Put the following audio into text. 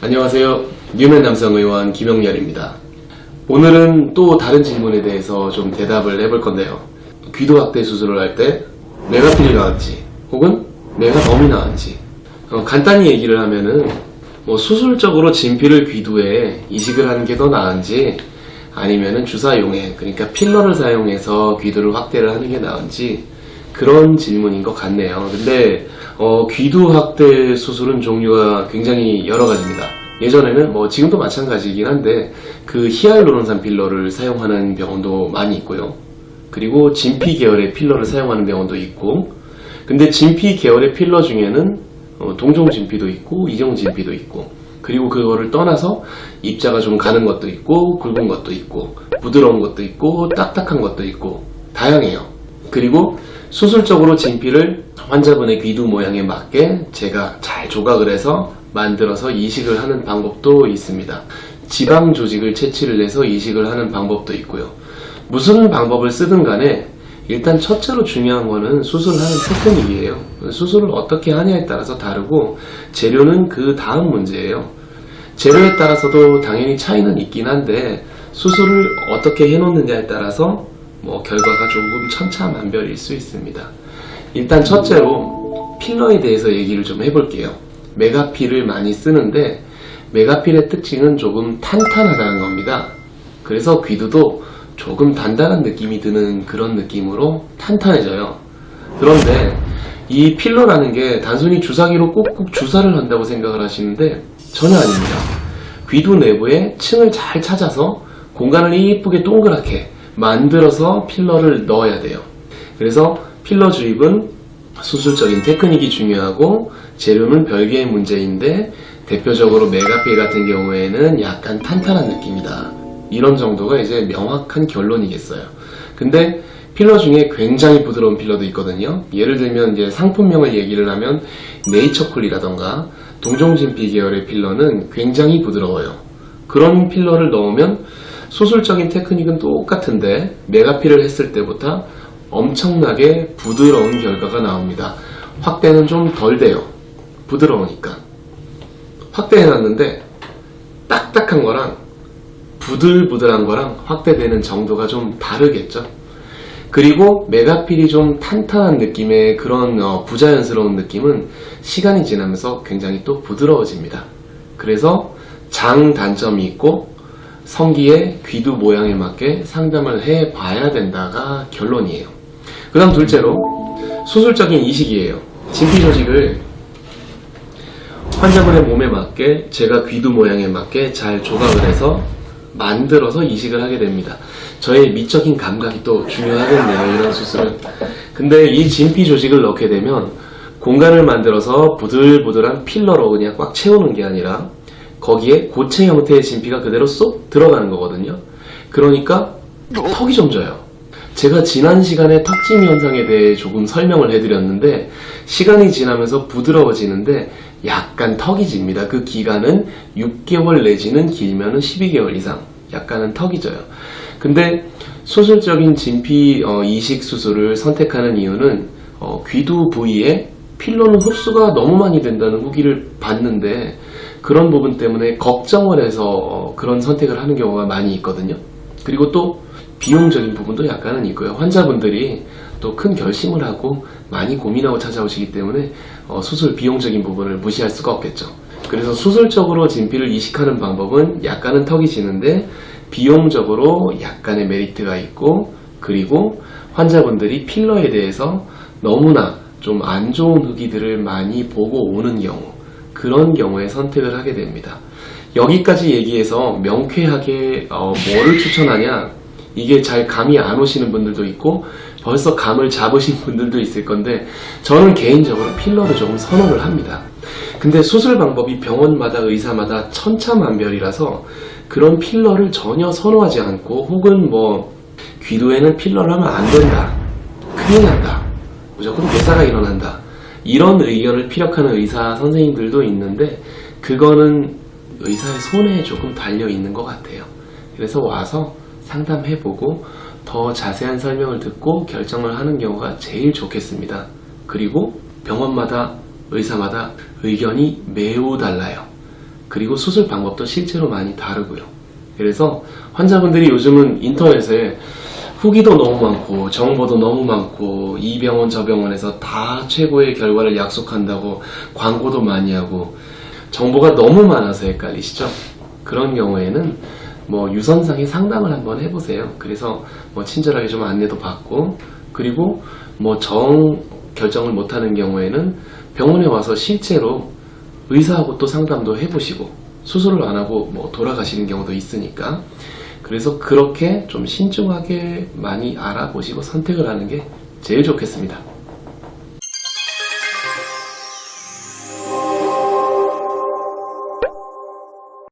안녕하세요. 뉴맨 남성의원 김영렬입니다. 오늘은 또 다른 질문에 대해서 좀 대답을 해볼 건데요. 귀도 확대 수술을 할 때 메가필이 나은지 혹은 메가덤이 나은지 간단히 얘기를 하면은 수술적으로 진피를 귀두에 이식을 하는 게 더 나은지 아니면은 주사용해, 그러니까 필러를 사용해서 귀두를 확대를 하는 게 나은지 그런 질문인 것 같네요. 근데 귀두 확대 수술은 종류가 굉장히 여러 가지입니다. 예전에는 지금도 마찬가지이긴 한데 그 히알루론산 필러를 사용하는 병원도 많이 있고요. 그리고 진피 계열의 필러를 사용하는 병원도 있고, 근데 진피 계열의 필러 중에는 동종 진피도 있고 이종 진피도 있고, 그리고 그거를 떠나서 입자가 좀 가는 것도 있고 굵은 것도 있고 부드러운 것도 있고 딱딱한 것도 있고 다양해요. 그리고 수술적으로 진피를 환자분의 귀두 모양에 맞게 제가 잘 조각을 해서 만들어서 이식을 하는 방법도 있습니다. 지방 조직을 채취를 해서 이식을 하는 방법도 있고요. 무슨 방법을 쓰든 간에 일단 첫째로 중요한 거는 수술하는 테크닉이에요. 수술을 어떻게 하냐에 따라서 다르고 재료는 그 다음 문제예요. 재료에 따라서도 당연히 차이는 있긴 한데 수술을 어떻게 해놓느냐에 따라서 결과가 조금 천차만별일 수 있습니다. 일단 첫째로 필러에 대해서 얘기를 좀 해볼게요. 메가필을 많이 쓰는데 메가필의 특징은 조금 탄탄하다는 겁니다. 그래서 귀두도 조금 단단한 느낌이 드는 그런 느낌으로 탄탄해져요. 그런데 이 필러라는 게 단순히 주사기로 꾹꾹 주사를 한다고 생각을 하시는데 전혀 아닙니다. 귀두 내부에 층을 잘 찾아서 공간을 이쁘게 동그랗게 만들어서 필러를 넣어야 돼요. 그래서 필러 주입은 수술적인 테크닉이 중요하고 재료는 별개의 문제인데 대표적으로 메가필 같은 경우에는 약간 탄탄한 느낌이다. 이런 정도가 이제 명확한 결론이겠어요. 근데 필러 중에 굉장히 부드러운 필러도 있거든요. 예를 들면 이제 상품명을 얘기를 하면 네이처쿨이라던가 동종진피 계열의 필러는 굉장히 부드러워요. 그런 필러를 넣으면 수술적인 테크닉은 똑같은데 메가필을 했을 때보다 엄청나게 부드러운 결과가 나옵니다. 확대는 좀 덜 돼요. 부드러우니까. 확대해놨는데 딱딱한 거랑 부들부들한 거랑 확대되는 정도가 좀 다르겠죠. 그리고 메가필이 좀 탄탄한 느낌의 그런 부자연스러운 느낌은 시간이 지나면서 굉장히 또 부드러워집니다. 그래서 장단점이 있고 성기의 귀두 모양에 맞게 상담을 해봐야 된다가 결론이에요. 그 다음 둘째로 수술적인 이식이에요. 진피 조직을 환자분의 몸에 맞게 제가 귀두 모양에 맞게 잘 조각을 해서 만들어서 이식을 하게 됩니다. 저의 미적인 감각이 또 중요하겠네요, 이런 수술은. 근데 이 진피 조직을 넣게 되면 공간을 만들어서 부들부들한 필러로 그냥 꽉 채우는 게 아니라 거기에 고체 형태의 진피가 그대로 쏙 들어가는 거거든요. 그러니까 턱이 좀 져요. 제가 지난 시간에 턱짐 현상에 대해 조금 설명을 해드렸는데 시간이 지나면서 부드러워지는데 약간 턱이 집니다. 그 기간은 6개월 내지는 길면은 12개월 이상 약간은 턱이 져요. 근데 수술적인 진피 이식 수술을 선택하는 이유는 귀두 부위에 필러는 흡수가 너무 많이 된다는 후기를 봤는데 그런 부분 때문에 걱정을 해서 그런 선택을 하는 경우가 많이 있거든요. 그리고 또 비용적인 부분도 약간은 있고요. 환자분들이 또 큰 결심을 하고 많이 고민하고 찾아오시기 때문에 수술 비용적인 부분을 무시할 수가 없겠죠. 그래서 수술적으로 진피를 이식하는 방법은 약간은 턱이 지는데 비용적으로 약간의 메리트가 있고, 그리고 환자분들이 필러에 대해서 너무나 좀 안 좋은 후기들을 많이 보고 오는 경우, 그런 경우에 선택을 하게 됩니다. 여기까지 얘기해서 명쾌하게 뭐를 추천하냐, 이게 잘 감이 안 오시는 분들도 있고 벌써 감을 잡으신 분들도 있을 건데 저는 개인적으로 필러를 조금 선호를 합니다. 근데 수술 방법이 병원마다 의사마다 천차만별이라서 그런 필러를 전혀 선호하지 않고, 혹은 귀두에는 필러를 하면 안 된다, 큰일 난다, 무조건 괴사가 일어난다, 이런 의견을 피력하는 의사 선생님들도 있는데 그거는 의사의 손에 조금 달려 있는 것 같아요. 그래서 와서 상담해보고 더 자세한 설명을 듣고 결정을 하는 경우가 제일 좋겠습니다. 그리고 병원마다 의사마다 의견이 매우 달라요. 그리고 수술 방법도 실제로 많이 다르고요. 그래서 환자분들이 요즘은 인터넷에 후기도 너무 많고 정보도 너무 많고 이 병원 저 병원에서 다 최고의 결과를 약속한다고 광고도 많이 하고 정보가 너무 많아서 헷갈리시죠? 그런 경우에는 유선상의 상담을 한번 해보세요. 그래서 친절하게 좀 안내도 받고, 그리고 결정을 못하는 경우에는 병원에 와서 실제로 의사하고 또 상담도 해보시고 수술을 안 하고 돌아가시는 경우도 있으니까, 그래서 그렇게 좀 신중하게 많이 알아보시고 선택을 하는 게 제일 좋겠습니다.